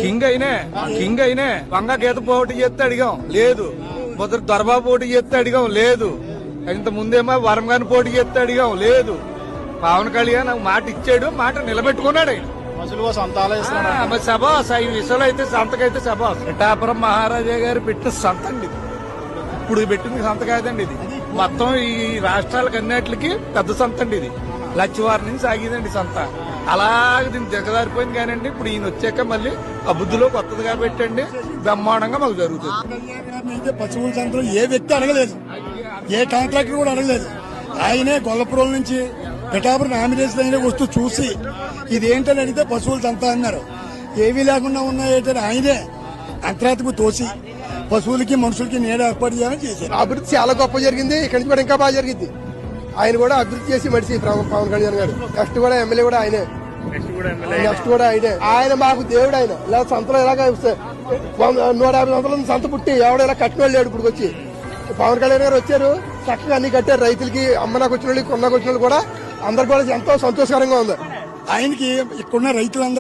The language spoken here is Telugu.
కింగ్ అయినే వంగ గీత పోటీ చేస్తే అడిగాం లేదు, మొదటి దొరబా పోటీ చేస్తే అడిగాం లేదు, ఇంత ముందేమో వరం గారిని పోటీ చేస్తే అడిగాం లేదు. పవన్ కళ్యాణ్ నాకు మాట ఇచ్చాడు, మాట నిలబెట్టుకున్నాడు ఆయన. సభాస్ ఈ విషయంలో అయితే సంతకైతే సభాస్. పిఠాపురం మహారాజా గారు పెట్టిన సంత అండి ఇది. ఇప్పుడు పెట్టింది సంత కాదండి ఇది, మొత్తం ఈ రాష్ట్రాలకు అన్నిటికి పెద్ద సంత అండి ఇది. లచ్చివారి నుంచి సాగిందండి సంత. అలాగే దీన్ని దిగజారిపోయింది కానండి ఇప్పుడు ఈయన వచ్చాక మళ్ళీ అభివృద్ధిలో కొత్తదిగా పెట్టండి, బ్రహ్మాండంగా మాకు జరుగుతుంది. పశువుల సంతలో ఏ వ్యక్తి అడగలేదు, ఏ కాంట్రాక్టర్ కూడా అడగలేదు. ఆయనే గొల్లపురం నుంచి పిఠాపురం నామినేషన్ అయినా వస్తూ చూసి ఇదేంటని అడిగితే పశువుల సంత అన్నారు. ఏవీ లేకుండా ఉన్నాయంటే ఆయనే అంతరాత్మకు తోసి పశువులకి మనుషులకి నీడ ఏర్పాటు చేయాలని చేశారు. అభివృద్ధి చాలా గొప్ప జరిగింది, ఇక్కడి నుంచి కూడా ఇంకా బాగా జరిగింది. ఆయన కూడా అభివృద్ధి చేసి మనిషి పవన్ కళ్యాణ్ గారు. నెక్స్ట్ కూడా ఎమ్మెల్యే కూడా ఆయనే, నెక్స్ట్ కూడా ఆయనే. ఆయన మాకు దేవుడు. ఆయన ఇలా సంతలో ఇలాగ 150 సంతల సంత పుట్టి ఎవడో ఇలా కట్టిన వాళ్ళు లేడు. ఇప్పుడు వచ్చి పవన్ కళ్యాణ్ గారు వచ్చారు, చక్కగా అన్ని కట్టారు. రైతులకి అమ్మనాకు వచ్చిన వాళ్ళకి కొన్నాకు వచ్చిన వాళ్ళు కూడా అందరు కూడా ఎంతో సంతోషకరంగా ఉంది. ఆయనకి ఇక్కడున్న రైతులందరూ